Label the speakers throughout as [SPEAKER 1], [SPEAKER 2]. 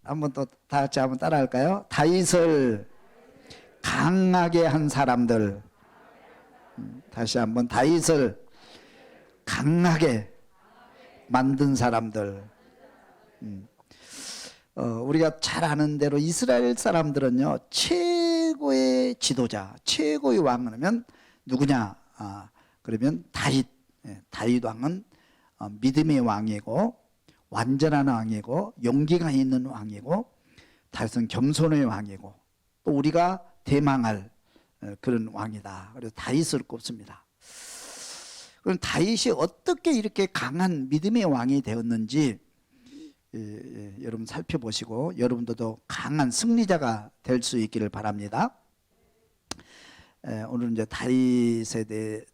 [SPEAKER 1] 한번 또 다 같이 한번 따라할까요? 다윗을 강하게 한 사람들. 다시 한번 다윗을 강하게 만든 사람들. 우리가 잘 아는 대로 이스라엘 사람들은요, 최고의 지도자, 최고의 왕은 하면 누구냐? 그러면 다윗. 다윗 왕은 믿음의 왕이고 완전한 왕이고 용기가 있는 왕이고, 다윗은 겸손의 왕이고, 또 우리가 대망할 그런 왕이다. 그래서 다윗을 꼽습니다. 그럼 다윗이 어떻게 이렇게 강한 믿음의 왕이 되었는지 여러분 살펴보시고 여러분들도 강한 승리자가 될 수 있기를 바랍니다. 오늘 이제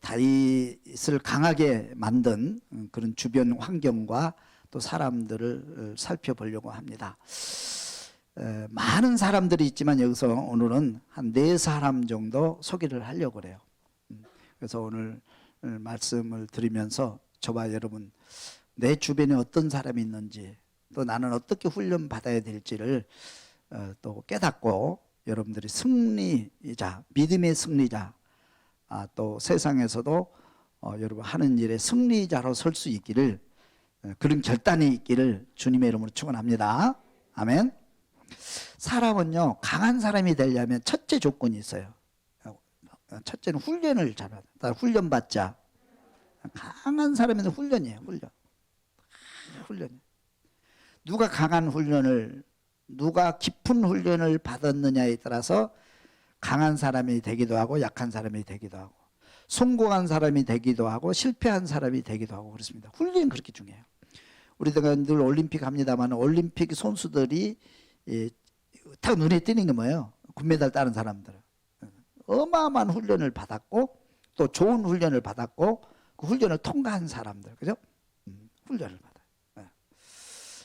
[SPEAKER 1] 다윗을 강하게 만든 그런 주변 환경과 또 사람들을 살펴보려고 합니다. 많은 사람들이 있지만 여기서 오늘은 한 4사람 정도 소개를 하려고 그래요. 그래서 오늘 말씀을 드리면서 저와 여러분, 내 주변에 어떤 사람이 있는지, 또 나는 어떻게 훈련 받아야 될지를 또 깨닫고 여러분들이 승리자, 믿음의 승리자, 또 세상에서도 여러분 하는 일에 승리자로 설 수 있기를, 그런 결단이 있기를 주님의 이름으로 축원합니다. 아멘. 사람은요, 강한 사람이 되려면 첫째 조건이 있어요. 첫째는 훈련을 잘 받아. 훈련 받자. 강한 사람은 훈련이에요. 훈련. 누가 강한 훈련을, 누가 깊은 훈련을 받았느냐에 따라서 강한 사람이 되기도 하고 약한 사람이 되기도 하고, 성공한 사람이 되기도 하고 실패한 사람이 되기도 하고 그렇습니다. 훈련이 그렇게 중요해요. 우리가 늘 올림픽 합니다만, 올림픽 선수들이 딱 눈에 띄는 게 뭐예요? 금메달 따는 사람들은 어마어마한 훈련을 받았고, 또 좋은 훈련을 받았고, 그 훈련을 통과한 사람들, 그죠? 훈련을 받아요.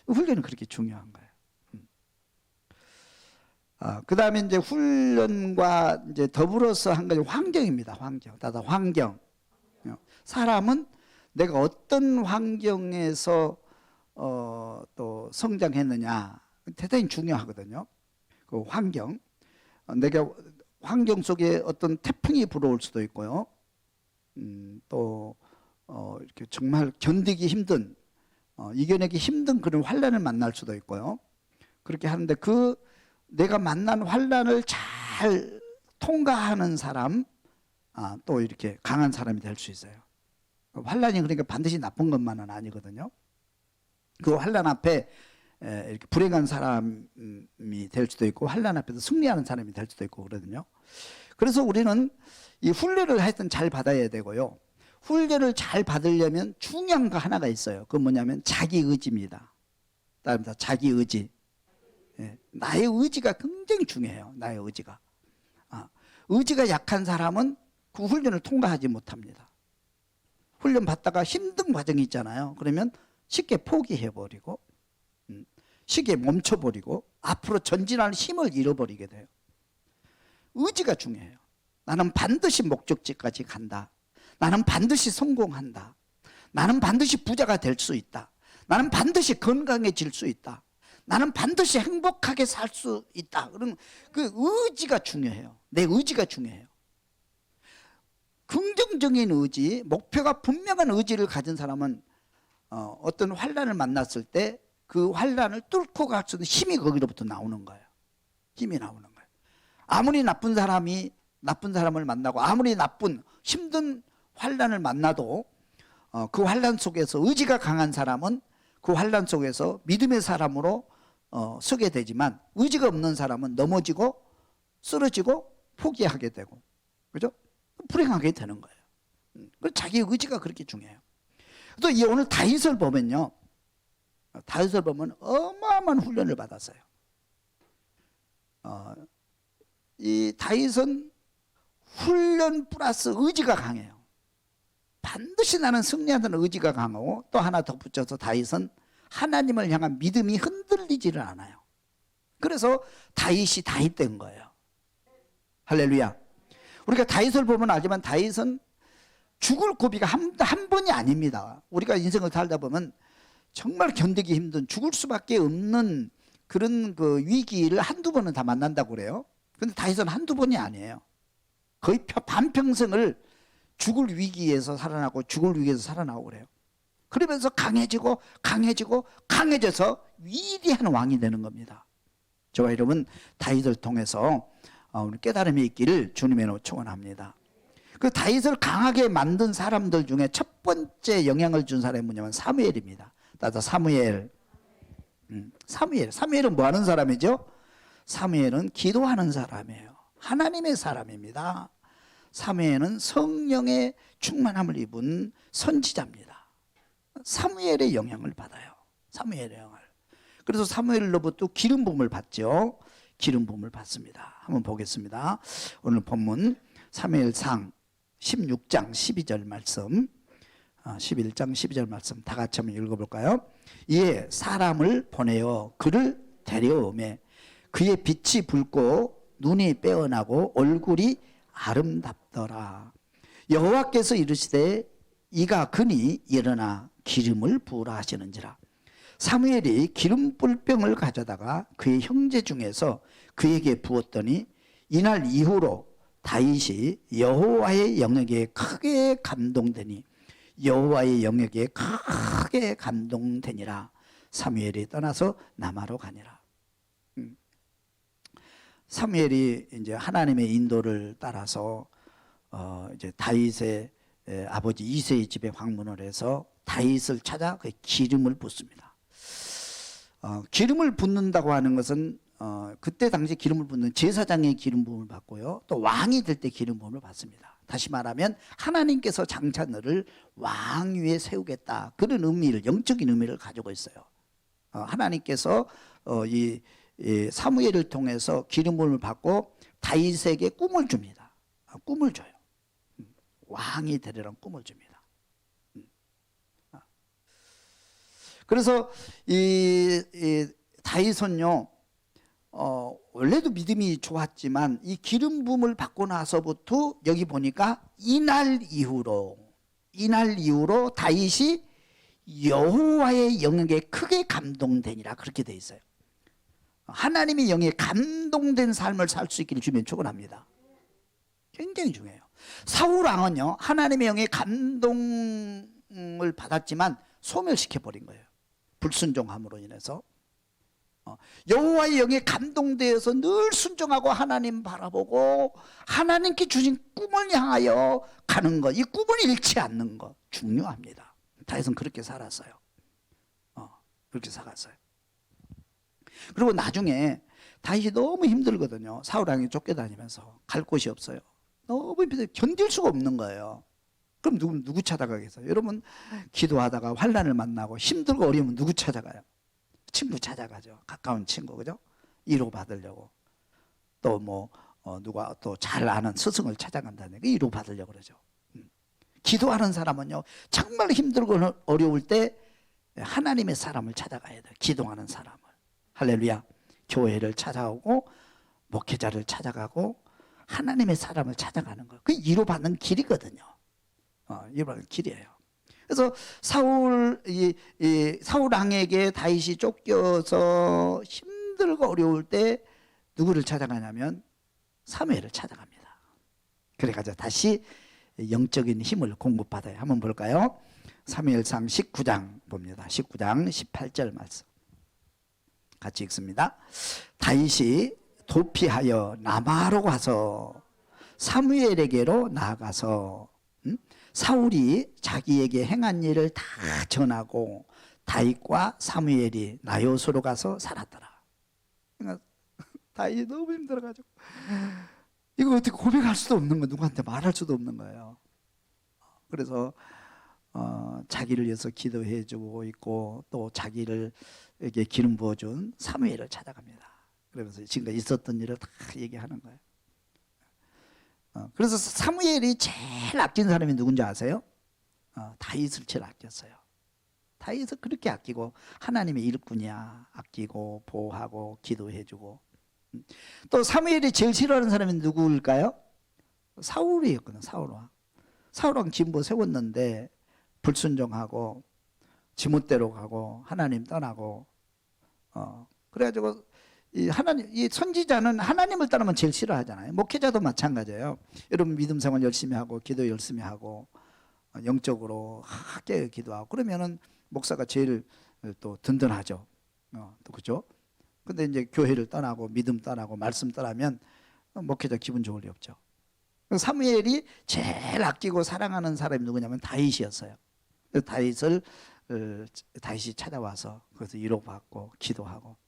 [SPEAKER 1] 훈련이 그렇게 중요한 거예요. 그 다음에 이제 훈련과 이제 더불어서 한 가지 환경입니다. 환경. 사람은 내가 어떤 환경에서 또 성장했느냐, 대단히 중요하거든요. 그 환경. 내가 환경 속에 어떤 태풍이 불어올 수도 있고요. 또 이렇게 정말 견디기 힘든, 이겨내기 힘든 그런 환난을 만날 수도 있고요. 그렇게 하는데 내가 만난 환난을 잘 통과하는 사람, 또 이렇게 강한 사람이 될 수 있어요. 환난이 그러니까 반드시 나쁜 것만은 아니거든요. 그 환난 앞에 이렇게 불행한 사람이 될 수도 있고, 환난 앞에서 승리하는 사람이 될 수도 있고 그러거든요. 그래서 우리는 이 훈련을 하여튼 잘 받아야 되고요. 훈련을 잘 받으려면 중요한 거 하나가 있어요. 그건 뭐냐면 자기 의지입니다. 따릅니다. 자기 의지. 나의 의지가 굉장히 중요해요. 나의 의지가. 의지가 약한 사람은 그 훈련을 통과하지 못합니다. 훈련 받다가 힘든 과정이 있잖아요. 그러면 쉽게 포기해버리고, 쉽게 멈춰버리고, 앞으로 전진하는 힘을 잃어버리게 돼요. 의지가 중요해요. 나는 반드시 목적지까지 간다. 나는 반드시 성공한다. 나는 반드시 부자가 될 수 있다. 나는 반드시 건강해질 수 있다. 나는 반드시 행복하게 살 수 있다. 그런 그 의지가 중요해요. 내 의지가 중요해요. 긍정적인 의지, 목표가 분명한 의지를 가진 사람은 어떤 환난을 만났을 때 그 환난을 뚫고 갈 수 있는 힘이 거기로부터 나오는 거예요. 힘이 나오는 거예요. 아무리 나쁜 사람을 만나고, 아무리 힘든 환난을 만나도 그 환난 속에서 의지가 강한 사람은 그 환난 속에서 믿음의 사람으로 서게 되지만, 의지가 없는 사람은 넘어지고 쓰러지고 포기하게 되고, 그죠? 불행하게 되는 거예요. 그래서 자기 의지가 그렇게 중요해요. 또 오늘 다윗을 보면 어마어마한 훈련을 받았어요. 이 다윗은 훈련 플러스 의지가 강해요. 반드시 나는 승리한다는 의지가 강하고, 또 하나 덧붙여서 다윗은 하나님을 향한 믿음이 흔들리지를 않아요. 그래서 다윗이 다윗 된 거예요. 할렐루야. 우리가 다윗을 보면 알지만 다윗은 죽을 고비가 한 번이 아닙니다. 우리가 인생을 살다 보면 정말 견디기 힘든, 죽을 수밖에 없는 그런 그 위기를 한두 번은 다 만난다고 그래요. 근데 다윗은 한두 번이 아니에요. 거의 반평생을 죽을 위기에서 살아나고 죽을 위기에서 살아나고 그래요. 그러면서 강해지고 강해지고 강해져서 위대한 왕이 되는 겁니다. 저와 여러분, 다윗을 통해서 우리 깨달음이 있기를 주님의 이름으로 축원합니다. 그 다윗을 강하게 만든 사람들 중에 첫 번째 영향을 준 사람이 뭐냐면 사무엘입니다. 따라서 사무엘은 뭐 하는 사람이죠? 사무엘은 기도하는 사람이에요. 하나님의 사람입니다. 사무엘은 성령의 충만함을 입은 선지자입니다. 사무엘의 영향을 받아요. 사무엘의 영향을. 그래서 사무엘로부터 기름 부음을 받죠. 기름 부음을 받습니다. 한번 보겠습니다. 오늘 본문 사무엘상 16장 12절 말씀, 11장 12절 말씀 다 같이 한번 읽어볼까요? 이에 사람을 보내어 그를 데려오매 그의 빛이 붉고 눈이 빼어나고 얼굴이 아름답더라. 여호와께서 이르시되 이가 그니 일어나 기름을 부으라 하시는지라. 사무엘이 기름 뿔병을 가져다가 그의 형제 중에서 그에게 부었더니 이날 이후로 다윗이 여호와의 영역에 크게 감동되니 여호와의 영역에 크게 감동되니라. 사무엘이 떠나서 남아로 가니라. 사무엘이 이제 하나님의 인도를 따라서 이제 다윗의 아버지 이새의 집에 방문을 해서 다윗을 찾아 그 기름을 붓습니다. 기름을 붓는다고 하는 것은 그때 당시 기름을 붓는 제사장의 기름 부음을 받고요, 또 왕이 될 때 기름 부음을 받습니다. 다시 말하면 하나님께서 장차 너를 왕 위에 세우겠다, 그런 의미를, 영적인 의미를 가지고 있어요. 하나님께서 이 사무엘을 통해서 기름 부음을 받고 다윗에게 꿈을 줍니다. 꿈을 줘요. 왕이 되리라는 꿈을 줍니다. 그래서 이 다윗은요, 원래도 믿음이 좋았지만 이 기름 부음을 받고 나서부터 여기 보니까 이날 이후로 다윗이 여호와의 영역에 크게 감동되니라, 그렇게 돼 있어요. 하나님의 영에 감동된 삶을 살 수 있기를 주면 축원합니다. 굉장히 중요해요. 사울 왕은요, 하나님의 영에 감동을 받았지만 소멸시켜 버린 거예요. 불순종함으로 인해서. 여호와의 영에 감동되어서 늘 순종하고 하나님 바라보고 하나님께 주신 꿈을 향하여 가는 것, 이 꿈을 잃지 않는 것 중요합니다. 다윗은 그렇게 살았어요. 그렇게 살았어요. 그리고 나중에 다윗이 너무 힘들거든요. 사울 왕이 쫓겨다니면서 갈 곳이 없어요. 너무 힘들어요. 견딜 수가 없는 거예요. 그럼 누구 찾아가겠어요? 여러분, 기도하다가 환난을 만나고 힘들고 어려우면 누구 찾아가요? 친구 찾아가죠. 가까운 친구, 그죠? 위로 받으려고. 또 뭐 누가 또 잘 아는 스승을 찾아간다는 게 위로 받으려고 그러죠. 기도하는 사람은요, 정말 힘들고 어려울 때 하나님의 사람을 찾아가야 돼요. 기도하는 사람을. 할렐루야. 교회를 찾아오고 목회자를 찾아가고 하나님의 사람을 찾아가는 거예요. 그게 위로받는 길이거든요. 위로받는 길이에요. 그래서 사울 왕에게 다윗이 쫓겨서 힘들고 어려울 때 누구를 찾아가냐면 사무엘을 찾아갑니다. 그래가지고 다시 영적인 힘을 공급받아요. 한번 볼까요? 사무엘상 19장 봅니다. 19장 18절 말씀 같이 읽습니다. 다윗이 도피하여 라마로 가서 사무엘에게로 나아가서 사울이 자기에게 행한 일을 다 전하고 다윗과 사무엘이 나요스로 가서 살았더라. 그러니까 다윗이 너무 힘들어가지고 이거 어떻게 고백할 수도 없는 거예요. 누구한테 말할 수도 없는 거예요. 그래서 자기를 위해서 기도해주고 있고 또 자기를에게 기름 부어준 사무엘을 찾아갑니다. 그러면서 지금까지 있었던 일을 다 얘기하는 거예요. 그래서 사무엘이 제일 아낀 사람이 누군지 아세요? 다윗을 제일 아꼈어요. 다윗을 그렇게 아끼고 하나님의 일꾼이야. 아끼고 보호하고 기도해주고. 또 사무엘이 제일 싫어하는 사람이 누구일까요? 사울이었거든요. 사울왕 진보 세웠는데 불순종하고 지멋대로 가고 하나님 떠나고 그래가지고 이 하나님, 이 선지자는 하나님을 따르면 제일 싫어하잖아요. 목회자도 마찬가지예요. 여러분 믿음 생활 열심히 하고 기도 열심히 하고 영적으로 깨어 기도하고 그러면은 목사가 제일 또 든든하죠. 또 그죠? 근데 이제 교회를 떠나고 믿음 떠나고 말씀 떠나면 목회자 기분 좋을 리 없죠. 사무엘이 제일 아끼고 사랑하는 사람이 누구냐면 다윗이었어요. 다윗이 찾아와서 거기서 위로받고 기도하고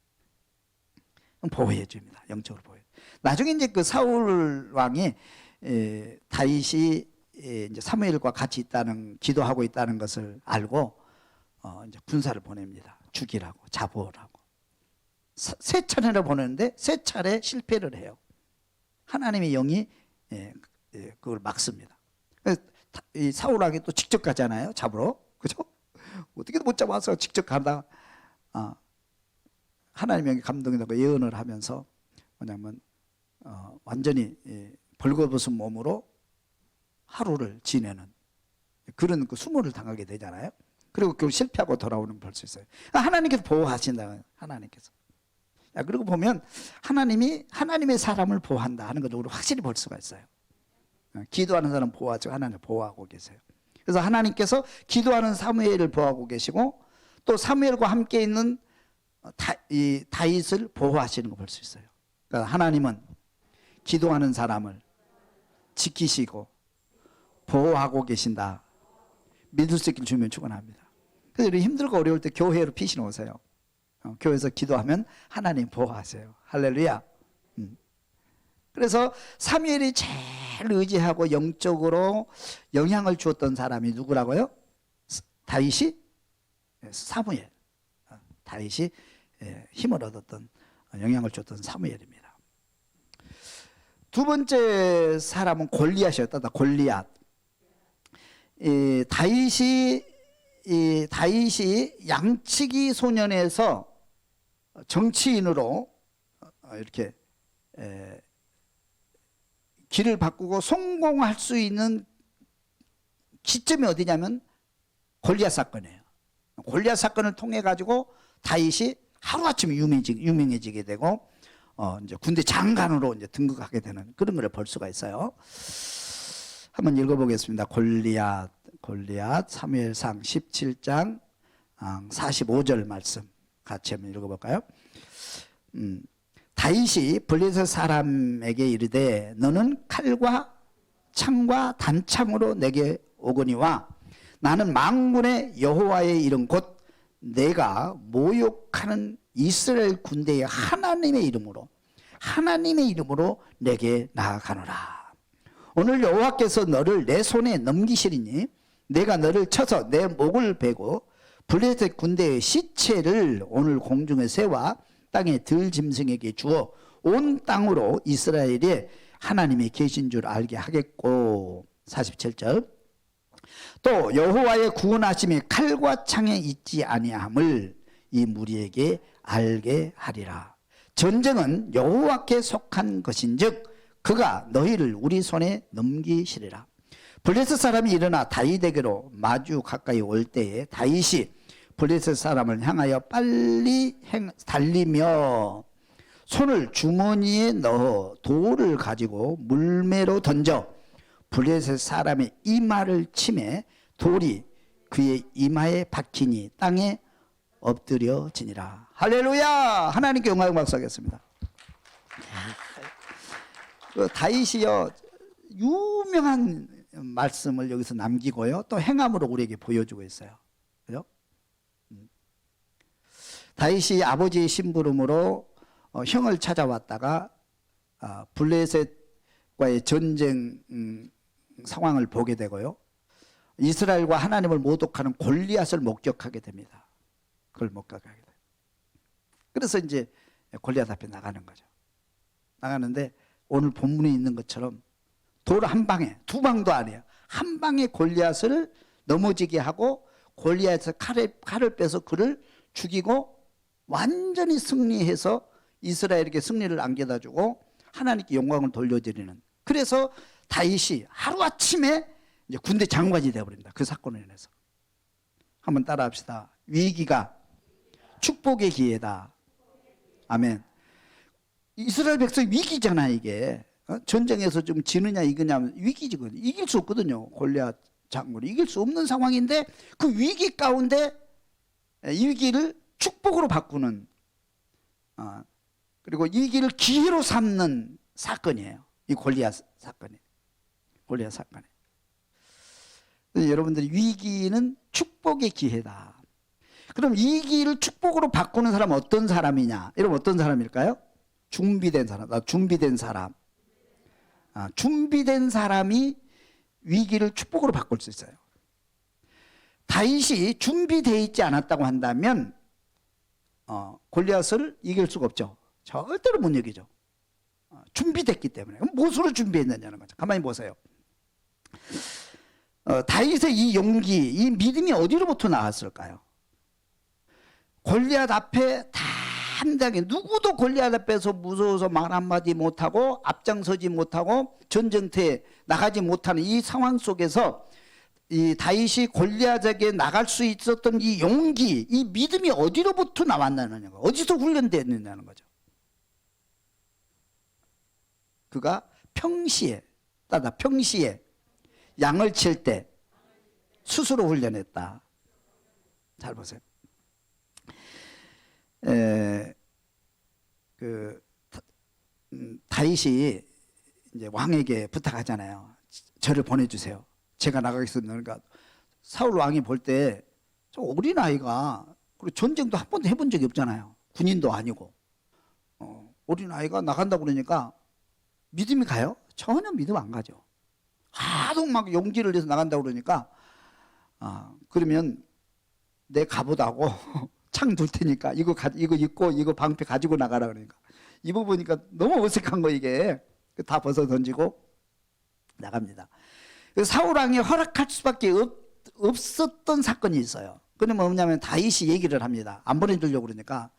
[SPEAKER 1] 보호해 줍니다. 영적으로 보호해. 나중에 이제 그 사울 왕이 다윗이 이제 사무엘과 같이 있다는, 기도하고 있다는 것을 알고 이제 군사를 보냅니다. 죽이라고, 잡으라고. 세 차례나 보내는데 세 차례 실패를 해요. 하나님의 영이 그걸 막습니다. 이 사울 왕이 또 직접 가잖아요, 잡으러. 그죠? 어떻게든 못 잡아서 직접 가다 하나님의 영이 감동이라고 예언을 하면서 뭐냐면 완전히 벌거벗은 몸으로 하루를 지내는 그런 그 수모를 당하게 되잖아요. 그리고 그걸 실패하고 돌아오는 걸 볼 수 있어요. 하나님께서 보호하신다. 하나님께서. 그리고 보면 하나님이 하나님의 사람을 보호한다 하는 것을 우리 확실히 볼 수가 있어요. 기도하는 사람 보호하죠. 하나님 보호하고 계세요. 그래서 하나님께서 기도하는 사무엘을 보호하고 계시고 또 사무엘과 함께 있는 이 다윗을 보호하시는 걸 볼 수 있어요. 그러니까 하나님은 기도하는 사람을 지키시고 보호하고 계신다. 믿을 수 있길 주면 축원합니다. 그래서 우리 힘들고 어려울 때 교회로 피신 오세요. 교회에서 기도하면 하나님 보호하세요. 할렐루야. 그래서 사무엘이 제일 의지하고 영적으로 영향을 주었던 사람이 누구라고요? 다윗이? 사무엘. 다윗이 힘을 얻었던, 영향을 줬던 사무엘입니다. 두 번째 사람은 골리앗이었다. 골리앗. 다윗이 양치기 소년에서 정치인으로 이렇게 길을 바꾸고 성공할 수 있는 기점이 어디냐면 골리앗 사건이에요. 골리앗 사건을 통해 가지고 다윗이 하루아침에 유명해지게 되고 이제 군대 장관으로 이제 등극하게 되는 그런 걸 볼 수가 있어요. 한번 읽어보겠습니다. 골리앗 사무엘상 17장 45절 말씀 같이 한번 읽어볼까요? 다윗이 블레셋 사람에게 이르되 너는 칼과 창과 단창으로 내게 오거니와 나는 만군의 여호와의 이름 곧 내가 모욕하는 이스라엘 군대의 하나님의 이름으로 내게 나아가노라. 오늘 여호와께서 너를 내 손에 넘기시리니 내가 너를 쳐서 내 목을 베고 블레셋 군대의 시체를 오늘 공중의 새와 땅의 들짐승에게 주어 온 땅으로 이스라엘에 하나님이 계신 줄 알게 하겠고. 47절 또 여호와의 구원하심이 칼과 창에 있지 아니함을 이 무리에게 알게 하리라. 전쟁은 여호와께 속한 것인즉 그가 너희를 우리 손에 넘기시리라. 블레셋 사람이 일어나 다윗에게로 마주 가까이 올 때에 다윗이 블레셋 사람을 향하여 빨리 달리며 손을 주머니에 넣어 돌을 가지고 물매로 던져 블레셋 사람의 이마를 치매 돌이 그의 이마에 박히니 땅에 엎드려지니라. 할렐루야. 하나님께 영광 박수하겠습니다. 다윗이요 유명한 말씀을 여기서 남기고요 또 행함으로 우리에게 보여주고 있어요. 그죠? 다윗이 아버지의 심부름으로 형을 찾아왔다가 블레셋과의 전쟁 상황을 보게 되고요 이스라엘과 하나님을 모독하는 골리앗을 목격하게 됩니다. 그걸 목격하게 돼요. 그래서 이제 골리앗 앞에 나가는 거죠. 나가는데 오늘 본문에 있는 것처럼 돌 한 방에, 두 방도 아니에요. 한 방에 골리앗을 넘어지게 하고 골리앗에서 칼을 빼서 그를 죽이고 완전히 승리해서 이스라엘에게 승리를 안겨다 주고 하나님께 영광을 돌려드리는. 그래서 다윗이 하루아침에 이제 군대 장관이 되어버립니다. 그 사건으로 인해서. 한번 따라합시다. 위기가 축복의 기회다. 아멘. 이스라엘 백성 위기잖아 이게. 전쟁에서 좀 지느냐 이거냐 위기지거든. 이길 수 없거든요. 골리앗 장군이 이길 수 없는 상황인데 그 위기 가운데 이 위기를 축복으로 바꾸는 그리고 이 위기를 기회로 삼는 사건이에요. 이 골리앗 사건이. 골리앗 사건이. 여러분들이 위기는 축복의 기회다. 그럼 이 위기를 축복으로 바꾸는 사람은 어떤 사람이냐? 여러분 어떤 사람일까요? 준비된 사람. 준비된 사람. 준비된 사람이 위기를 축복으로 바꿀 수 있어요. 다윗이 준비되어 있지 않았다고 한다면 골리앗을 이길 수가 없죠. 절대로 못 이기죠. 준비됐기 때문에. 그럼 무엇으로 준비했느냐는 거죠. 가만히 보세요. 다윗의 이 용기, 이 믿음이 어디로부터 나왔을까요? 골리앗 앞에 담대하게 누구도 골리앗 앞에서 무서워서 말 한마디 못하고 앞장서지 못하고 전쟁터에 나가지 못하는 이 상황 속에서 이 다윗이 골리앗에게 나갈 수 있었던 이 용기, 이 믿음이 어디로부터 나왔느냐는 거, 어디서 훈련됐느냐는 거죠. 그가 평시에 양을 칠 때 스스로 훈련했다. 잘 보세요. 다윗이 이제 왕에게 부탁하잖아요. 저를 보내주세요. 제가 나가겠습니다. 그러니까 사울 왕이 볼 때 저 어린 아이가 그리고 전쟁도 한 번도 해본 적이 없잖아요. 군인도 아니고 어린 아이가 나간다고 그러니까 믿음이 가요? 전혀 믿음 안 가죠. 하도 막 용기를 내서 나간다고 그러니까 그러면 내 갑옷하고 창 둘 테니까 이거 입고 이거 방패 가지고 나가라 그러니까 입어보니까 너무 어색한 거 이게 다 벗어 던지고 나갑니다. 사울 왕이 허락할 수밖에 없었던 사건이 있어요. 그게 뭐냐면 다윗이 얘기를 합니다. 안 보내주려고 그러니까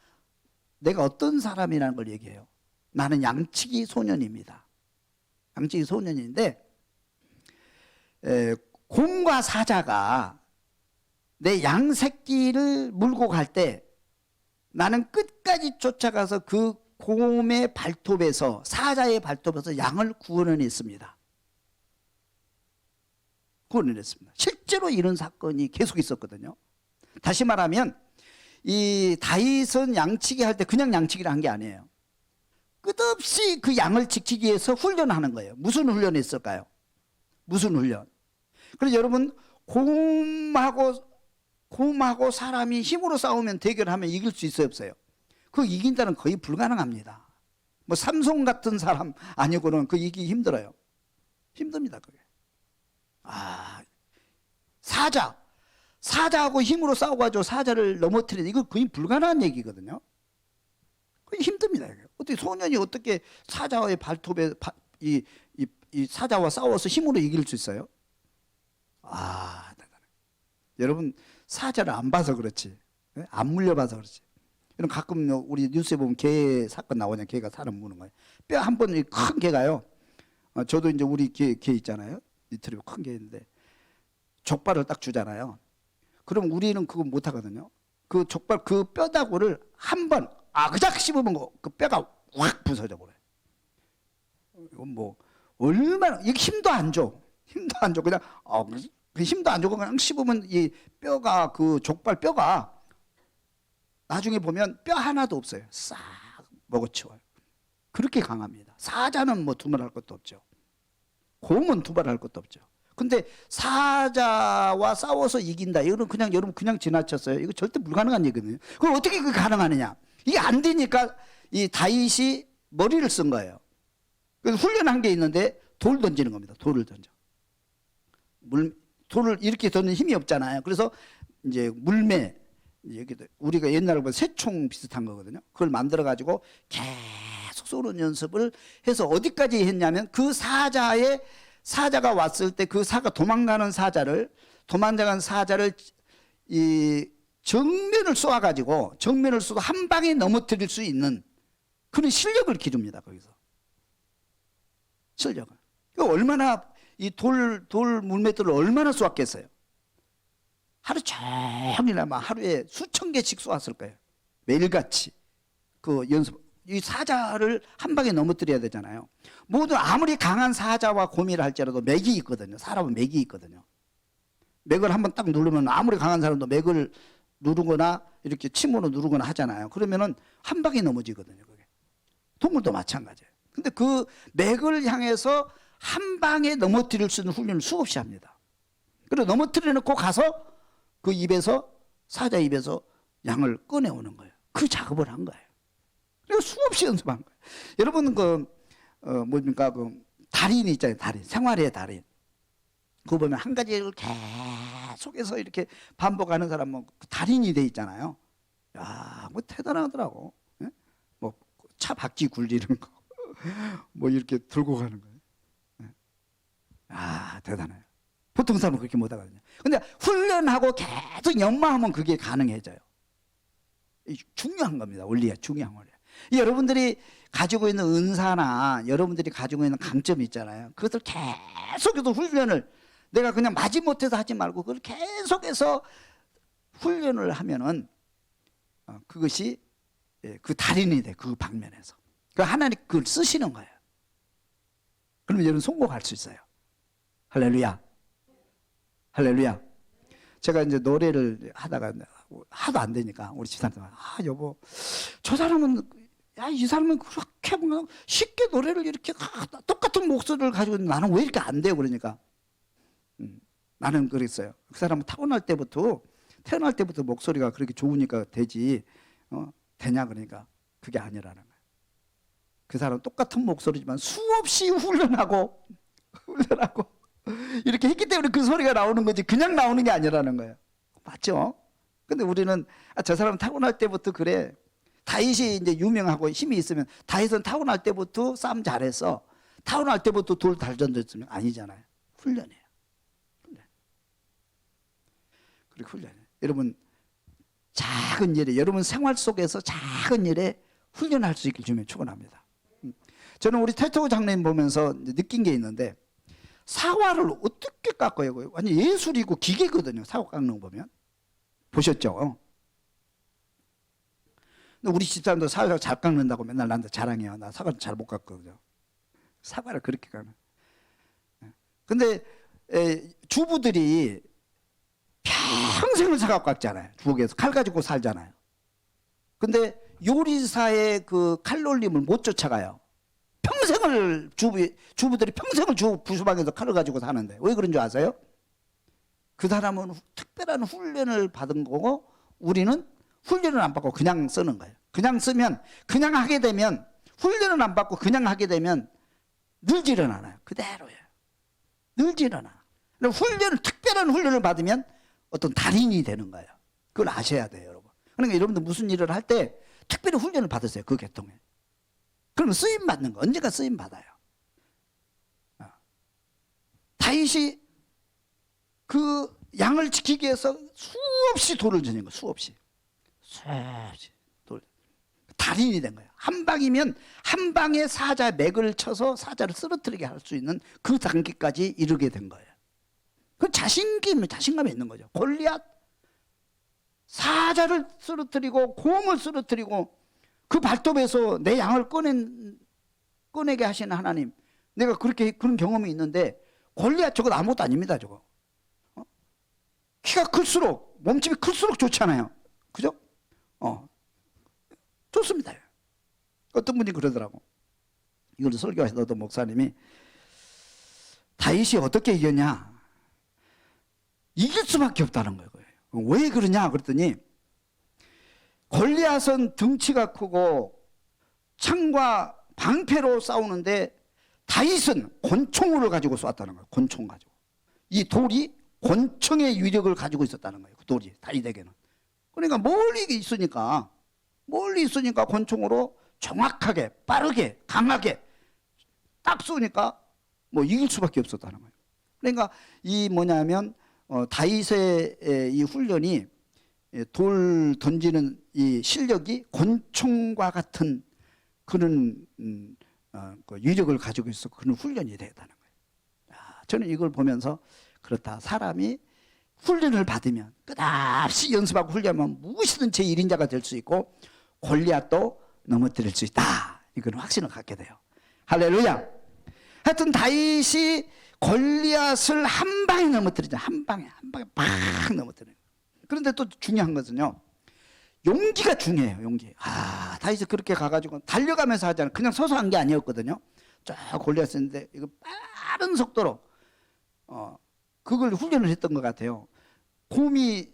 [SPEAKER 1] 내가 어떤 사람이라는 걸 얘기해요. 나는 양치기 소년입니다. 양치기 소년인데 곰과 사자가 내 양 새끼를 물고 갈 때 나는 끝까지 쫓아가서 그 곰의 발톱에서 사자의 발톱에서 양을 구원해냈습니다. 구원해냈습니다. 실제로 이런 사건이 계속 있었거든요. 다시 말하면 이 다윗은 양치기 할 때 그냥 양치기를 한 게 아니에요. 끝없이 그 양을 지키기 위해서 훈련하는 거예요. 무슨 훈련했을까요? 무슨 훈련? 그래서 여러분 곰하고 사람이 힘으로 싸우면 대결하면 이길 수 있어요, 없어요? 그 이긴다는 거의 불가능합니다. 뭐 삼손 같은 사람 아니고는 그 이기기 힘들어요. 힘듭니다, 그게. 사자하고 힘으로 싸워가지고 사자를 넘어뜨리는 이거 거의 불가능한 얘기거든요. 거의 힘듭니다. 어떻게 소년이 어떻게 사자의 발톱에 이 사자와 싸워서 힘으로 이길 수 있어요? 대단해. 여러분 사자를 안 봐서 그렇지, 안 물려봐서 그렇지. 여러분 가끔 우리 뉴스에 보면 개 사건 나오냐, 개가 사람 무는 거예요. 뼈 한 번 큰 개가요. 저도 이제 우리 개 있잖아요. 리트리버 큰 개인데 족발을 딱 주잖아요. 그럼 우리는 그거 못 하거든요. 그 족발 그 뼈다구를 한 번 아그작 씹으면 그 뼈가 확 부서져 버려요. 이건 뭐 얼마나 이게 힘도 안 줘. 그냥 그 힘도 안 주고 그냥 씹으면 이 뼈가 그 족발 뼈가 나중에 보면 뼈 하나도 없어요. 싹 먹어치워요. 그렇게 강합니다. 사자는 뭐 두말할 것도 없죠. 곰은 두말할 것도 없죠. 근데 사자와 싸워서 이긴다. 이거는 그냥 여러분 그냥 지나쳤어요. 이거 절대 불가능한 얘기거든요. 그럼 어떻게 그게 가능하느냐? 이게 안 되니까 이 다윗이 머리를 쓴 거예요. 그래서 훈련한 게 있는데 돌 던지는 겁니다. 돌을 던져. 돌을 이렇게 던지는 힘이 없잖아요. 그래서 이제 물매, 우리가 옛날에 보면 새총 비슷한 거거든요. 그걸 만들어 가지고 계속 쏘는 연습을 해서 어디까지 했냐면 그 사자가 왔을 때 그 도망가는 사자를 이 정면을 쏘아가지고 정면을 쏘고 한 방에 넘어뜨릴 수 있는 그런 실력을 기릅니다. 거기서 실력을. 얼마나 이 돌 물맷돌을 얼마나 쏘았겠어요. 하루 종일 아마 하루에 수천 개씩 쏘았을 거예요. 매일같이 그 연습 이 사자를 한 방에 넘어뜨려야 되잖아요. 모두 아무리 강한 사자와 곰이라 할지라도 맥이 있거든요. 사람은 맥이 있거든요. 맥을 한번 딱 누르면 아무리 강한 사람도 맥을 누르거나 이렇게 침으로 누르거나 하잖아요. 그러면은 한 방에 넘어지거든요. 그게. 동물도 마찬가지예요. 근데 그 맥을 향해서 한 방에 넘어뜨릴 수 있는 훈련을 수없이 합니다. 그리고 넘어뜨려 놓고 가서 그 입에서, 사자 입에서 양을 꺼내오는 거예요. 그 작업을 한 거예요. 그리고 수없이 연습한 거예요. 여러분 뭡니까 달인 있잖아요. 달인, 생활의 달인. 그거 보면 한 가지를 계속해서 이렇게 반복하는 사람은 달인이 돼 있잖아요. 야, 뭐 대단하더라고. 예? 뭐 차 바퀴 굴리는 거, 뭐 이렇게 들고 가는 거예요. 예? 아, 대단해요. 보통 사람은 그렇게 못 하거든요. 근데 훈련하고 계속 연마하면 그게 가능해져요. 중요한 겁니다. 원리가 중요한 원리. 여러분들이 가지고 있는 은사나 여러분들이 가지고 있는 강점이 있잖아요. 그것을 계속해서 훈련을, 내가 그냥 마지못해서 하지 말고 그걸 계속해서 훈련을 하면은 그것이 그 달인이 돼. 그 방면에서. 그 하나님 그걸 쓰시는 거예요. 그러면 여러분 성공할 수 있어요. 할렐루야. 할렐루야. 제가 이제 노래를 하다가 하도 안 되니까 우리 집사람한테 여보, 저 사람은, 이 사람은 그렇게 뭔가 쉽게 노래를 이렇게 똑같은 목소리를 가지고 있는데 나는 왜 이렇게 안 돼요? 그러니까 나는 그랬어요. 그 사람은 태어날 때부터 목소리가 그렇게 좋으니까 되지, 되냐? 그러니까 그게 아니라는 거예요. 그 사람은 똑같은 목소리지만 수없이 훈련하고 이렇게 했기 때문에 그 소리가 나오는 거지 그냥 나오는 게 아니라는 거예요. 맞죠? 근데 우리는 저 사람은 타고날 때부터 그래. 다윗이 이제 유명하고 힘이 있으면 다윗은 타고날 때부터 싸움 잘했어. 타고날 때부터 돌 잘 던졌으면 아니잖아요. 훈련이에요. 훈련. 그리고 훈련이에요. 여러분 작은 일에, 여러분 생활 속에서 작은 일에 훈련할 수 있길 주면 축원합니다. 저는 우리 태토 장로님 보면서 느낀 게 있는데, 사과를 어떻게 깎아요? 완전 예술이고 기계거든요. 사과 깎는 거 보면. 보셨죠? 근데 우리 집사람도 사과 잘 깎는다고 맨날 나한테 자랑해요. 나 사과를 잘 못 깎거든요. 사과를 그렇게 깎는. 근데 주부들이 평생을 사과 깎잖아요. 부엌에서 칼 가지고 살잖아요. 근데 요리사의 그 칼놀림을 못 쫓아가요. 평생을 주부들이 평생을 부수방에서 칼을 가지고 사는데 왜 그런 줄 아세요? 그 사람은 특별한 훈련을 받은 거고 우리는 훈련을 안 받고 그냥 쓰는 거예요. 그냥 쓰면, 그냥 하게 되면, 훈련을 안 받고 그냥 하게 되면 늘지는 않아요. 그대로예요. 늘지는 않아. 특별한 훈련을 받으면 어떤 달인이 되는 거예요. 그걸 아셔야 돼요, 여러분. 그러니까 여러분들 무슨 일을 할 때 특별히 훈련을 받으세요. 그 계통에. 그러면 쓰임 받는 거, 언젠가 쓰임 받아요. 다윗이 그 양을 지키기 위해서 수없이 돌을 지닌 거, 수없이 돌. 달인이 된 거예요. 한 방이면 한 방에 사자 맥을 쳐서 사자를 쓰러뜨리게 할 수 있는 그 단계까지 이르게 된 거예요. 그 자신감이 있는 거죠. 골리앗 사자를 쓰러뜨리고 곰을 쓰러뜨리고 그 발톱에서 내 양을 꺼내게 하시는 하나님, 내가 그런 경험이 있는데 골리앗 저건 아무것도 아닙니다. 저거 키가 클수록, 몸집이 클수록 좋잖아요. 그죠? 좋습니다. 어떤 분이 그러더라고. 이걸 설교하시던 어떤 목사님이, 다윗이 어떻게 이겼냐? 이길 수밖에 없다는 거예요. 왜 그러냐 그랬더니, 골리앗은 덩치가 크고 창과 방패로 싸우는데 다윗은 권총을 가지고 쐈다는 거예요. 권총 가지고. 이 돌이 권총의 위력을 가지고 있었다는 거예요. 그 돌이 다윗에게는. 그러니까 멀리 있으니까 권총으로 정확하게, 빠르게, 강하게 딱 쏘니까 뭐 이길 수밖에 없었다는 거예요. 그러니까 이 뭐냐면 다윗의 이 훈련이, 돌 던지는 이 실력이 권총과 같은 그런 그 위력을 가지고 있어 그런 훈련이 되었다는 거예요. 저는 이걸 보면서 그렇다. 사람이 훈련을 받으면, 끝없이 연습하고 훈련하면 무엇이든 제1인자가 될 수 있고, 골리앗도 넘어뜨릴 수 있다. 이건 확신을 갖게 돼요. 할렐루야. 하여튼 다윗이 골리앗을 한 방에 넘어뜨리죠. 한 방에 팍 넘어뜨려요. 그런데 또 중요한 것은요, 용기가 중요해요. 용기. 다윗이 그렇게 가가지고 달려가면서 하잖아요. 그냥 서서 한 게 아니었거든요. 저 골리앗인데 이거 빠른 속도로 그걸 훈련을 했던 것 같아요. 곰이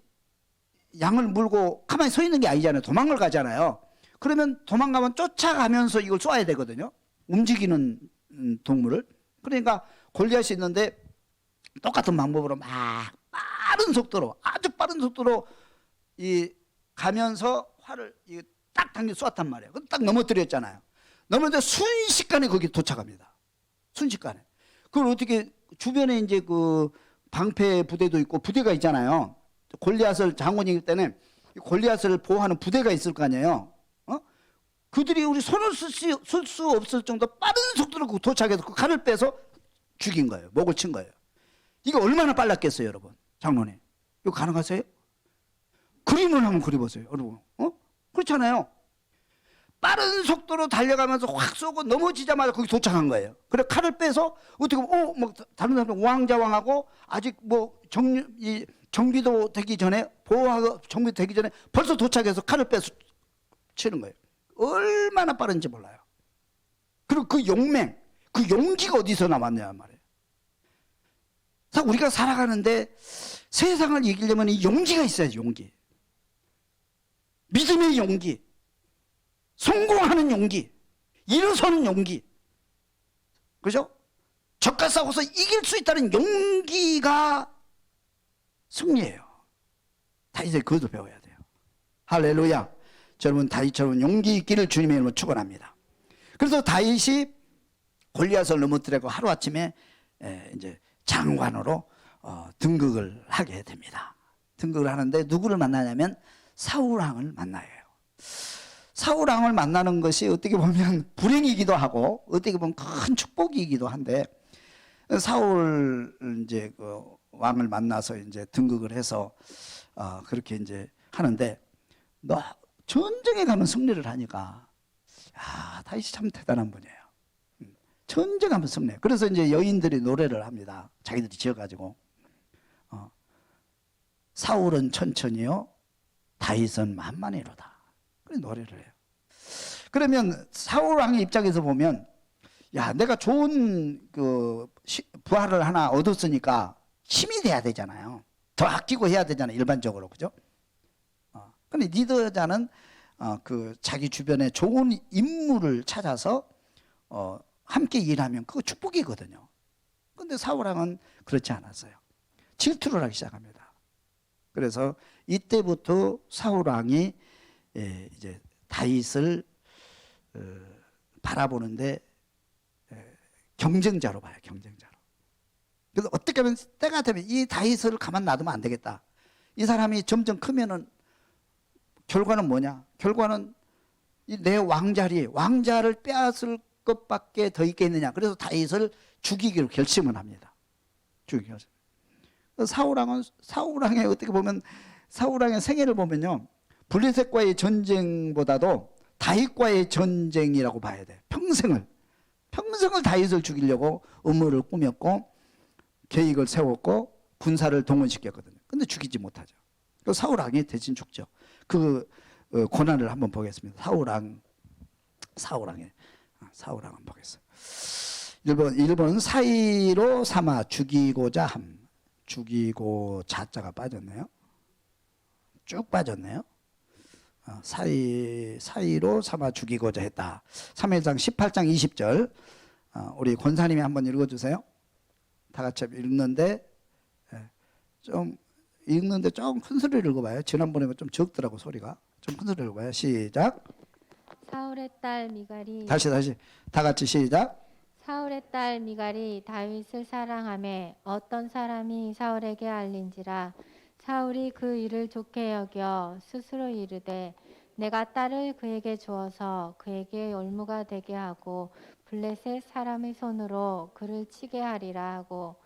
[SPEAKER 1] 양을 물고 가만히 서 있는 게 아니잖아요. 도망을 가잖아요. 그러면 도망가면 쫓아가면서 이걸 쏘아야 되거든요. 움직이는 동물을. 그러니까 골리앗이 있는데 똑같은 방법으로 막 빠른 속도로, 아주 빠른 속도로 이 가면서 활을 딱 당겨 쏘았단 말이에요. 딱 넘어뜨렸잖아요. 넘어뜨려 순식간에 거기 도착합니다. 순식간에. 그걸 어떻게 주변에 이제 그 방패 부대도 있고 부대가 있잖아요. 골리앗을 장군이기 때문에 골리앗을 보호하는 부대가 있을 거 아니에요. 그들이 우리 손을 쓸 수 없을 정도 빠른 속도로 도착해서 그 칼을 빼서 죽인 거예요. 목을 친 거예요. 이거 얼마나 빨랐겠어요, 여러분? 장로님, 이거 가능하세요? 그림을 한번 그려보세요, 여러분. 그렇잖아요. 빠른 속도로 달려가면서 확 쏘고 넘어지자마자 거기 도착한 거예요. 그래 칼을 빼서 어떻게 보면 뭐 다른 사람 왕자왕하고 아직 뭐 정비도 되기 전에 보호하고 정비도 되기 전에 벌써 도착해서 칼을 빼서 치는 거예요. 얼마나 빠른지 몰라요. 그리고 그 용맹, 그 용기가 어디서 나왔냐 말이에요. 우리가 살아가는데 세상을 이기려면 이 용기가 있어야지. 용기, 믿음의 용기, 성공하는 용기, 일어서는 용기, 그죠? 적과 싸워서 이길 수 있다는 용기가 승리예요. 다윗이 그것도 배워야 돼요. 할렐루야. 여러분, 다윗처럼 용기 있기를 주님의 이름으로 축원합니다. 그래서 다윗이 골리앗을 넘어뜨리고 하루아침에 이제 장관으로 등극을 하게 됩니다. 등극을 하는데 누구를 만나냐면 사울왕을 만나요. 사울왕을 만나는 것이 어떻게 보면 불행이기도 하고 어떻게 보면 큰 축복이기도 한데, 사울 이제 그 왕을 만나서 이제 등극을 해서 그렇게 이제 하는데, 너 전쟁에 가면 승리를 하니까 다윗이 참 대단한 분이에요. 전쟁하면 승리해요. 그래서 이제 여인들이 노래를 합니다. 자기들이 지어가지고 사울은 천천히요, 다윗은 만만히로다. 그래 노래를 해요. 그러면 사울 왕의 입장에서 보면, 야, 내가 좋은 그 부하를 하나 얻었으니까 힘이 돼야 되잖아요. 더 아끼고 해야 되잖아요, 일반적으로. 그죠? 근데 리더자는 그 자기 주변에 좋은 인물을 찾아서 함께 일하면 그거 축복이거든요. 근데 사울왕은 그렇지 않았어요. 질투를 하기 시작합니다. 그래서 이때부터 사울왕이 이제 다윗을 바라보는데 경쟁자로 봐요. 경쟁자로. 그래서 어떻게 하면 때가 되면 이 다윗을 가만 놔두면 안 되겠다. 이 사람이 점점 크면은 결과는 뭐냐? 결과는 내 왕자를 빼앗을 것밖에 더 있겠느냐. 그래서 다윗을 죽이기로 결심을 합니다. 죽이기 결심. 사울왕의 어떻게 보면 사울왕의 생애를 보면요, 블레셋과의 전쟁보다도 다윗과의 전쟁이라고 봐야 돼. 평생을 다윗을 죽이려고 음모를 꾸몄고 계획을 세웠고 군사를 동원시켰거든요. 근데 죽이지 못하죠. 그래서 사울왕이 대신 죽죠. 그 고난을 한번 보겠습니다. 사울왕 한번 보겠어요. 1번 사이로 삼아 죽이고자 함. 죽이고 자자가 빠졌네요. 쭉 빠졌네요. 사이로 삼아 죽이고자 했다. 3회장 18장 20절 우리 권사님이 한번 읽어주세요. 다 같이 읽는데 좀 큰 소리를 읽어봐요. 지난번에 좀 적더라고 소리가. 좀 큰 소리를 읽어봐요. 시작.
[SPEAKER 2] 사울의 딸 미갈이
[SPEAKER 1] 다시 다 같이 시작.
[SPEAKER 2] 사울의 딸 미갈이 다윗을 사랑하며 어떤 사람이 사울에게 알린지라. 사울이 그 일을 좋게 여겨 스스로 이르되 내가 딸을 그에게 주어서 그에게 올무가 되게 하고 블레셋 사람의 손으로 그를 치게 하리라 하고,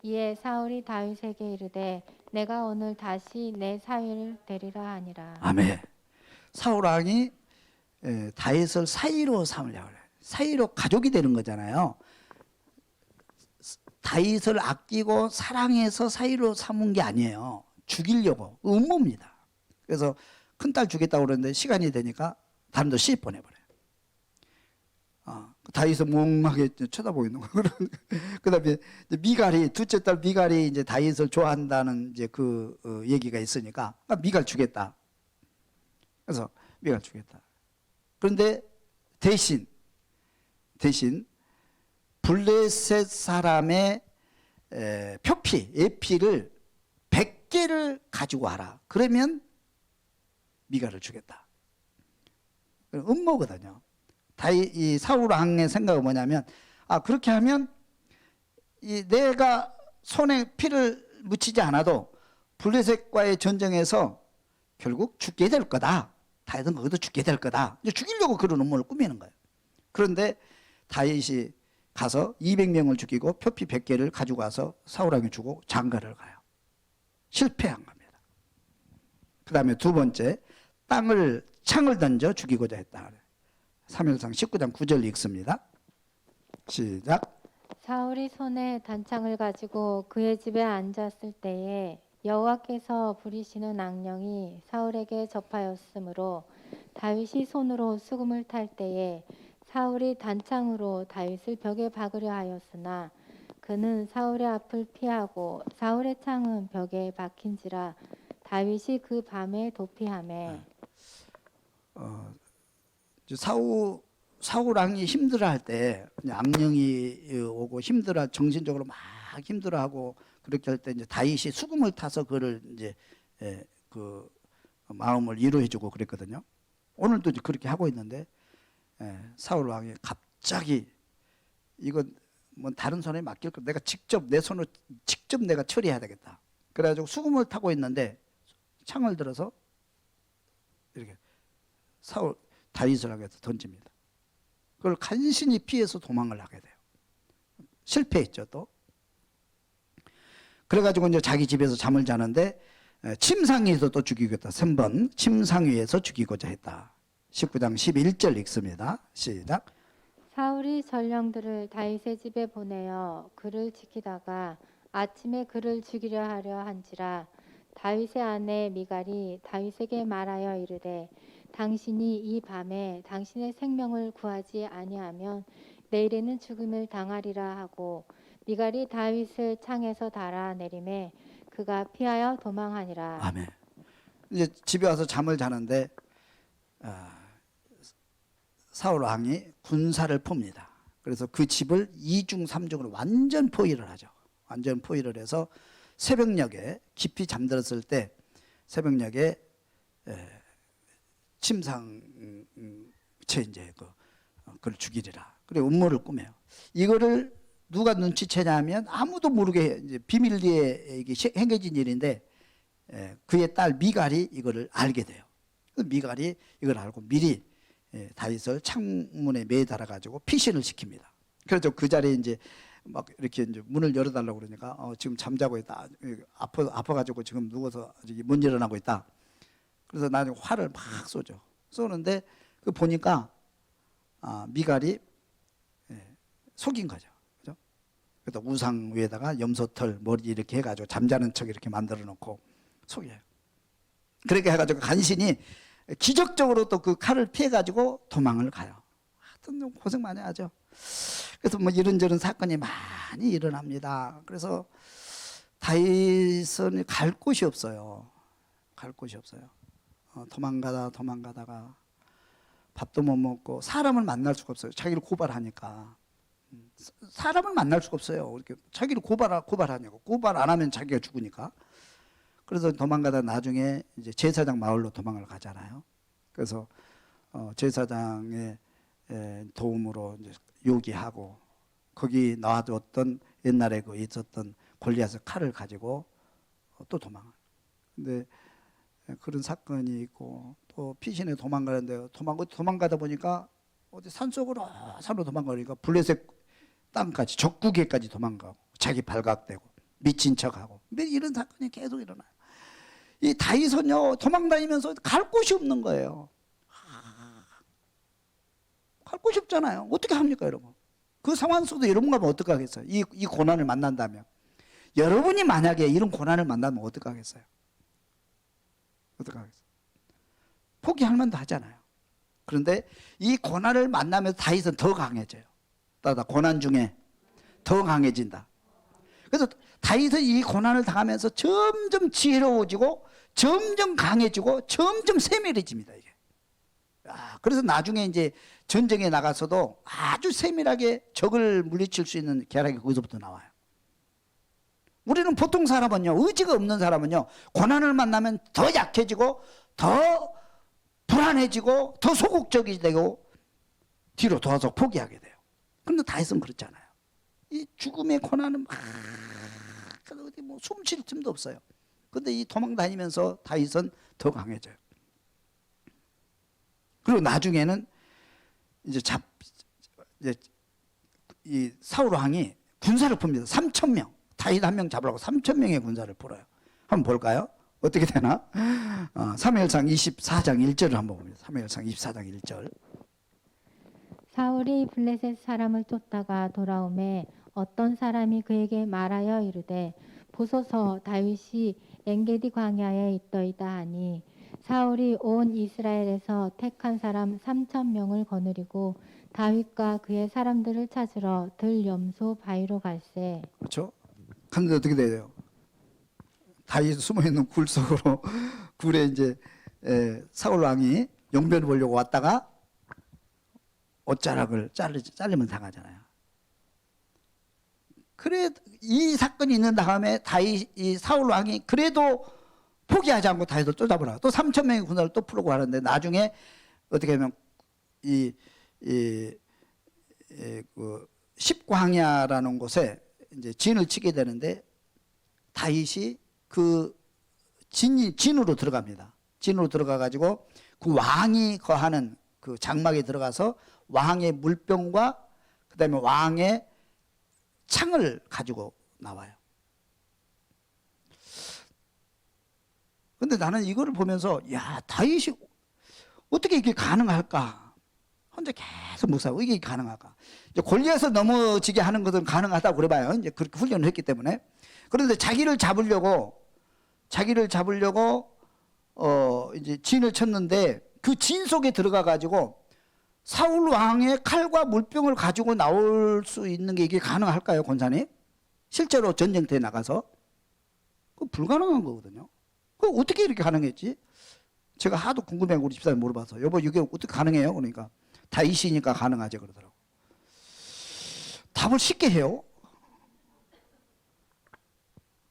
[SPEAKER 2] 이에 사울이 다윗에게 이르되 내가 오늘 다시 내 사위를 데리라 하니라.
[SPEAKER 1] 아멘. 사울왕이 다윗을 사이로 삼으려고 그래요. 사이로 가족이 되는 거잖아요. 다윗을 아끼고 사랑해서 사이로 삼은 게 아니에요. 죽이려고 음모입니다. 그래서 큰딸 주겠다고 그러는데 시간이 되니까 다른 데 시집 보내버려요. 다윗은 멍하게 쳐다보고 있는 거예요. 그다음에 미갈이 둘째 딸 미갈이 이제 다윗을 좋아한다는 이제 그 얘기가 있으니까 미갈 주겠다. 그래서 미갈 주겠다. 그런데 대신 블레셋 사람의 표피, 예피를 100개를 가지고 와라. 그러면 미갈을 주겠다. 음모거든요. 이 사울 왕의 생각은 뭐냐면, 그렇게 하면 내가 손에 피를 묻히지 않아도 블레셋과의 전쟁에서 결국 죽게 될 거다. 다윗은 거기도 죽게 될 거다. 이제 죽이려고 그런 음모를 꾸미는 거예요. 그런데 다윗이 가서 200명을 죽이고 표피 100개를 가지고 와서 사울왕에 주고 장가를 가요. 실패한 겁니다. 그 다음에 두 번째, 창을 던져 죽이고자 했다. 사무엘상 19장 9절 읽습니다. 시작.
[SPEAKER 2] 사울이 손에 단창을 가지고 그의 집에 앉았을 때에 여호와께서 부리시는 악령이 사울에게 접하였으므로 다윗이 손으로 수금을 탈 때에 사울이 단창으로 다윗을 벽에 박으려 하였으나 그는 사울의 앞을 피하고 사울의 창은 벽에 박힌지라 다윗이 그 밤에 도피하매.
[SPEAKER 1] 사울 왕이 힘들어할 때 악령이 오고 정신적으로 막 힘들어하고 그렇게 할 때 이제 다윗이 수금을 타서 그를 이제 그 마음을 위로해주고 그랬거든요. 오늘도 이제 그렇게 하고 있는데 사울 왕이 갑자기 이건 뭐 다른 손에 맡길 거 내가 직접 내 손으로 직접 내가 처리해야 되겠다. 그래가지고 수금을 타고 있는데 창을 들어서 이렇게 다윗을 하게 던집니다. 그걸 간신히 피해서 도망을 하게 돼요. 실패했죠 또. 그래가지고 이제 자기 집에서 잠을 자는데 침상위에서 또 죽이겠다. 3번 침상위에서 죽이고자 했다. 19장 11절 읽습니다. 시작.
[SPEAKER 2] 사울이 전령들을 다윗의 집에 보내어 그를 지키다가 아침에 그를 죽이려 하려 한지라 다윗의 아내 미갈이 다윗에게 말하여 이르되 당신이 이 밤에 당신의 생명을 구하지 아니하면 내일에는 죽음을 당하리라 하고 미갈이 다윗을 창에서 달아내림에 그가 피하여 도망하니라.
[SPEAKER 1] 아멘. 이제 집에 와서 잠을 자는데 사울 왕이 군사를 풉니다. 그래서 그 집을 2중 3중으로 완전 포위를 하죠. 완전 포위를 해서 새벽녘에 깊이 잠들었을 때 새벽녘에 침상채 이제 그걸 죽이리라. 그리고 음모를 꾸며요. 이거를 누가 눈치채냐면 아무도 모르게 이제 비밀리에 이게 행해진 일인데 그의 딸 미갈이 이거를 알게 돼요. 미갈이 이걸 알고 미리 다윗을 창문에 매달아 가지고 피신을 시킵니다. 그래서 그 자리에 이제 막 이렇게 이제 문을 열어달라고 그러니까 지금 잠자고 있다. 아파가지고 지금 누워서 못 일어나고 있다. 그래서 나중에 화를 막 쏘죠. 쏘는데 그 보니까 미갈이 속인 거죠. 그죠? 그래서 우상 위에다가 염소털 머리 이렇게 해가지고 잠자는 척 이렇게 만들어 놓고 속여요. 그렇게 해가지고 간신히 기적적으로 또 그 칼을 피해가지고 도망을 가요. 하여튼 좀 고생 많이 하죠. 그래서 뭐 이런저런 사건이 많이 일어납니다. 그래서 다윗은 갈 곳이 없어요. 갈 곳이 없어요. 도망가다가 밥도 못 먹고 사람을 만날 수가 없어요. 자기를 고발하니까. 사람을 만날 수가 없어요. 이렇게 자기를 고발하냐고. 고발 안 하면 자기가 죽으니까. 그래서 도망가다 나중에 이제 제사장 마을로 도망을 가잖아요. 그래서 제사장의 도움으로 이제 요기하고 거기 놔뒀던 옛날에 그 있었던 골리앗의 칼을 가지고 또 도망을. 근데 그런 사건이 있고 또 피신에 도망가는데 도망가다 보니까 어디 산속으로 도망가니까 블레셋 땅까지 적국에까지 도망가고 자기 발각되고 미친 척하고 이런 사건이 계속 일어나요. 이 다윗은요 도망다니면서 갈 곳이 없는 거예요. 갈 곳이 없잖아요. 어떻게 합니까, 여러분? 그 상황 속도 여러분 가면 어떻게 하겠어요? 이 고난을 만난다면. 여러분이 만약에 이런 고난을 만나면 어떻게 하겠어요? 어떻게 하겠어요? 포기할 만도 하잖아요. 그런데 이 고난을 만나면서 다윗은 더 강해져요. 따라 고난 중에 더 강해진다. 그래서 다윗은 이 고난을 당하면서 점점 지혜로워지고 점점 강해지고 점점 세밀해집니다. 이게. 그래서 나중에 이제 전쟁에 나가서도 아주 세밀하게 적을 물리칠 수 있는 계략이 거기서부터 나와요. 우리는 보통 사람은요, 의지가 없는 사람은요, 고난을 만나면 더 약해지고 더 불안해지고 더 소극적이 되고 뒤로 도와서 포기하게 돼요. 그런데 다윗은 그렇잖아요. 이 죽음의 고난은 막 어디 뭐 숨 쉴 틈도 없어요. 그런데 이 도망 다니면서 다윗은 더 강해져요. 그리고 나중에는 이제 이 사울 왕이 군사를 풉니다. 3,000명. 다윗 한 명 잡으려고 3,000명의 군사를 풀어요. 한번 볼까요? 어떻게 되나? 사무엘상 24장 1절을 한번 봅니다. 사무엘상 24장 1절.
[SPEAKER 2] 사울이 블레셋 사람을 쫓다가 돌아오매 어떤 사람이 그에게 말하여 이르되 보소서 다윗이 엔게디 광야에 있더이다 하니 사울이 온 이스라엘에서 택한 사람 3,000명을 거느리고 다윗과 그의 사람들을 찾으러 들염소 바위로 갈새.
[SPEAKER 1] 그렇죠? 갔는데 어떻게 돼요? 다윗 숨어 있는 굴 속으로 굴에 이제 사울 왕이 용변을 보려고 왔다가 옷자락을 잘리면 당하잖아요. 그래 이 사건이 있는 다음에 이 사울 왕이 그래도 포기하지 않고 다윗을 쫓아보라. 또 3,000명의 군사를 또 풀고 하는데 나중에 어떻게 하면 그 십광야라는 곳에 이제 진을 치게 되는데 다윗이 그 진으로 들어갑니다. 진으로 들어가 가지고 그 왕이 거하는 그 장막에 들어가서 왕의 물병과 그다음에 왕의 창을 가지고 나와요. 근데 나는 이거를 보면서 야, 다윗이 어떻게 이게 가능할까? 혼자 계속 묵상하고 이게 가능할까? 이제 골리앗을 넘어지게 하는 것은 가능하다고 그래봐요. 이제 그렇게 훈련을 했기 때문에. 그런데 자기를 잡으려고 이제 진을 쳤는데 그 진 속에 들어가 가지고 사울 왕의 칼과 물병을 가지고 나올 수 있는 게 이게 가능할까요, 권사님? 실제로 전쟁터에 나가서 그 불가능한 거거든요. 그 어떻게 이렇게 가능했지? 제가 하도 궁금해하고 우리 집사님 물어봐서 여보 이게 어떻게 가능해요? 그러니까 다윗이니까 가능하죠 그러더라고. 답을 쉽게 해요.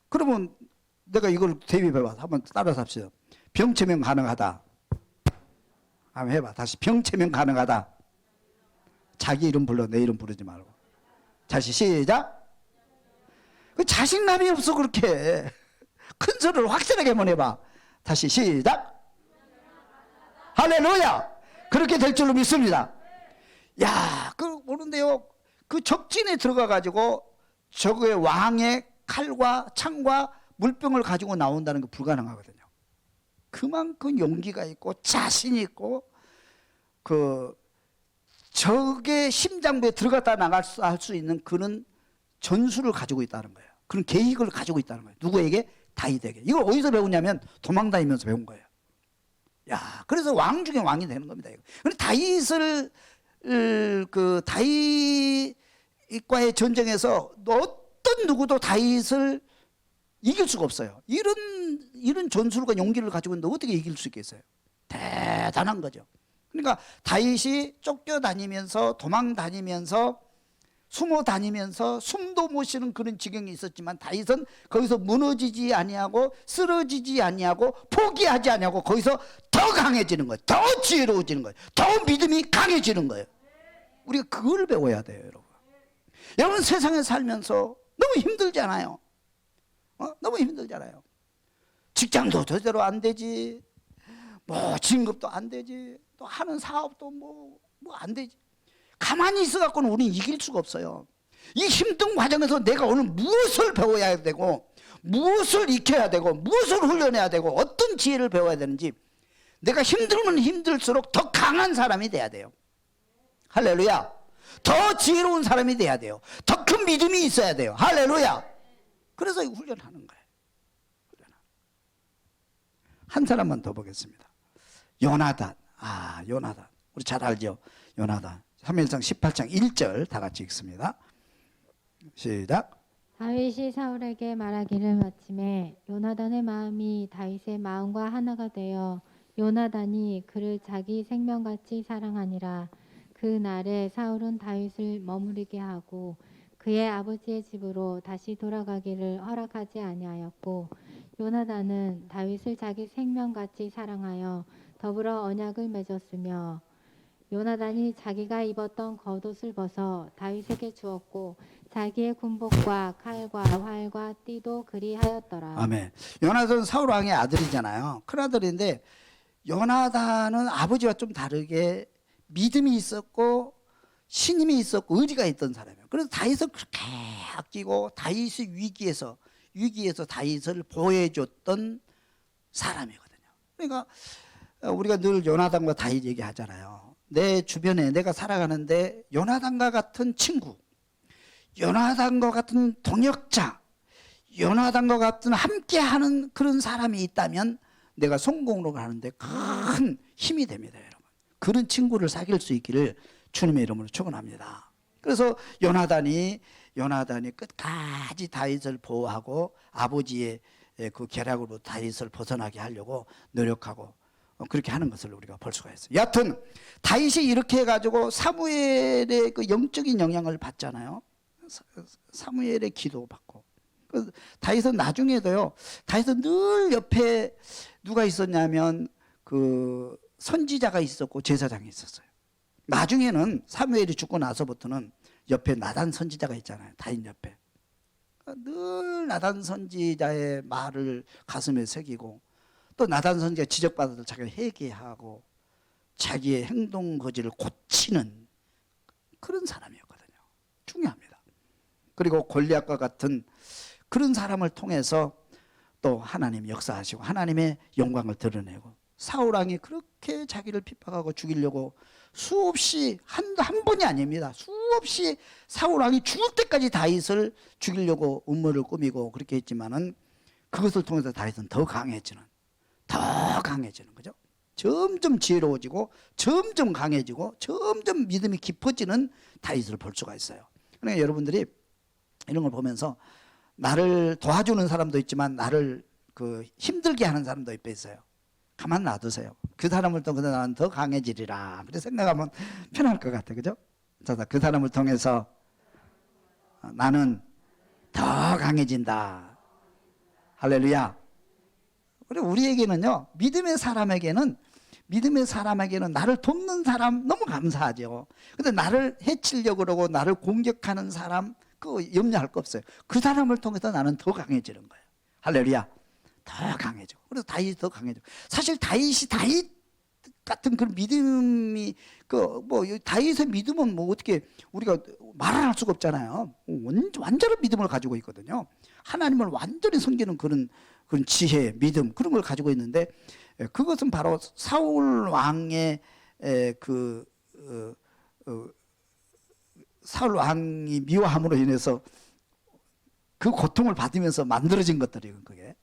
[SPEAKER 1] 그러면 내가 이걸 대비해봐. 한번 따라서 합시다. 병체면 가능하다. 한번 해봐. 다시 병체면 가능하다. 자기 이름 불러 내 이름 부르지 말고. 다시 시작. 그 자신감이 없어 그렇게. 큰 소리를 확실하게 한번 해봐. 다시 시작. 할렐루야. 그렇게 될 줄로 믿습니다. 야, 그 모르는데요. 그 적진에 들어가 가지고 적의 왕의 칼과 창과 물병을 가지고 나온다는 게 불가능하거든요. 그만큼 용기가 있고 자신이 있고 그 적의 심장부에 들어갔다 나갈 수 있는 그런 전술을 가지고 있다는 거예요. 그런 계획을 가지고 있다는 거예요. 누구에게? 다윗에게. 이걸 어디서 배우냐면 도망다니면서 배운 거예요. 야, 그래서 왕 중에 왕이 되는 겁니다. 그런데 다윗과의 전쟁에서 어떤 누구도 다윗을 이길 수가 없어요. 이런 전술과 용기를 가지고 있는데 어떻게 이길 수 있겠어요? 대단한 거죠. 그러니까 다윗이 쫓겨다니면서 도망다니면서 숨어 다니면서 숨도 못 쉬는 그런 지경이 있었지만 다윗은 거기서 무너지지 아니하고 쓰러지지 아니하고 포기하지 아니하고 거기서 더 강해지는 거예요. 더 지혜로워지는 거예요. 더 믿음이 강해지는 거예요. 우리가 그걸 배워야 돼요, 여러분. 여러분 세상에 살면서 너무 힘들잖아요. 너무 힘들잖아요. 직장도 제대로 안 되지, 뭐 진급도 안 되지, 또 하는 사업도 뭐 안 되지. 가만히 있어갖고는 우리는 이길 수가 없어요. 이 힘든 과정에서 내가 오늘 무엇을 배워야 되고 무엇을 익혀야 되고 무엇을 훈련해야 되고 어떤 지혜를 배워야 되는지 내가 힘들면 힘들수록 더 강한 사람이 돼야 돼요. 할렐루야. 더 지혜로운 사람이 돼야 돼요. 더 큰 믿음이 있어야 돼요. 할렐루야. 그래서 이 훈련하는 거예요. 한 사람만 더 보겠습니다. 요나단. 요나단. 우리 잘 알죠? 요나단. 사무엘상 18장 1절 다 같이 읽습니다. 시작.
[SPEAKER 2] 다윗이 사울에게 말하기를 마침에 요나단의 마음이 다윗의 마음과 하나가 되어 요나단이 그를 자기 생명같이 사랑하니라. 그 날에 사울은 다윗을 머무르게 하고 그의 아버지의 집으로 다시 돌아가기를 허락하지 아니하였고 요나단은 다윗을 자기 생명같이 사랑하여 더불어 언약을 맺었으며 요나단이 자기가 입었던 겉옷을 벗어 다윗에게 주었고 자기의 군복과 칼과 활과 띠도 그리하였더라.
[SPEAKER 1] 아멘. 요나단은 사울 왕의 아들이잖아요. 큰아들인데 요나단은 아버지와 좀 다르게 믿음이 있었고 신임이 있었고 의리가 있던 사람이에요. 그래서 다윗을 그렇게 아끼고 다윗의 위기에서 다윗을 보호해줬던 사람이거든요. 그러니까 우리가 늘 요나단과 다윗 얘기하잖아요. 내 주변에 내가 살아가는데 요나단과 같은 친구, 요나단과 같은 동역자, 요나단과 같은 함께하는 그런 사람이 있다면 내가 성공으로 가는데 큰 힘이 됩니다, 여러분. 그런 친구를 사귈 수 있기를 주님의 이름으로 축원합니다. 그래서 요나단이 끝까지 다윗을 보호하고 아버지의 그 계략으로 다윗을 벗어나게 하려고 노력하고 그렇게 하는 것을 우리가 볼 수가 있어요. 여하튼 다윗이 이렇게 해가지고 사무엘의 그 영적인 영향을 받잖아요. 사무엘의 기도 받고. 다윗은 나중에도요. 다윗은 늘 옆에 누가 있었냐면 그 선지자가 있었고 제사장이 있었어요. 나중에는 사무엘이 죽고 나서부터는 옆에 나단 선지자가 있잖아요. 다윗 옆에. 늘 나단 선지자의 말을 가슴에 새기고 또 나단 선지가 지적받아도 자기가 회개하고 자기의 행동 거지를 고치는 그런 사람이었거든요. 중요합니다. 그리고 골리앗과 같은 그런 사람을 통해서 또 하나님 역사하시고 하나님의 영광을 드러내고 사울 왕이 그렇게 자기를 핍박하고 죽이려고 수없이 한 번이 아닙니다. 수없이 사울 왕이 죽을 때까지 다윗을 죽이려고 음모를 꾸미고 그렇게 했지만은 그것을 통해서 다윗은 더 강해지는 거죠. 점점 지혜로워지고 점점 강해지고 점점 믿음이 깊어지는 다윗을 볼 수가 있어요. 그러니까 여러분들이 이런 걸 보면서 나를 도와주는 사람도 있지만 나를 그 힘들게 하는 사람도 있어요. 가만 놔두세요. 그 사람을 통해서 나는 더 강해지리라. 그렇게 생각하면 편할 것 같아요. 그죠? 그 사람을 통해서 나는 더 강해진다. 할렐루야. 그리고 우리에게는요, 믿음의 사람에게는 나를 돕는 사람 너무 감사하죠. 근데 나를 해치려고 그러고 나를 공격하는 사람 그거 염려할 거 없어요. 그 사람을 통해서 나는 더 강해지는 거예요. 할렐루야. 더 강해져. 그래서 다윗이 더 강해져. 사실 다윗 같은 그런 믿음이 다윗의 믿음은 뭐 어떻게 우리가 말할 수가 없잖아요. 완전한 믿음을 가지고 있거든요. 하나님을 완전히 섬기는 그런 지혜, 믿음 그런 걸 가지고 있는데 그것은 바로 사울 왕의 사울 왕이 미워함으로 인해서 그 고통을 받으면서 만들어진 것들이에요. 그게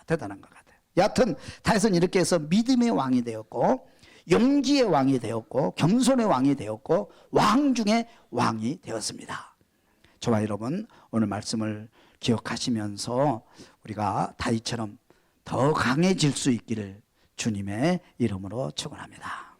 [SPEAKER 1] 대단한 것 같아요. 여하튼 다윗은 이렇게 해서 믿음의 왕이 되었고 용기의 왕이 되었고 겸손의 왕이 되었고 왕 중에 왕이 되었습니다. 저와 여러분 오늘 말씀을 기억하시면서 우리가 다윗처럼 더 강해질 수 있기를 주님의 이름으로 축원합니다.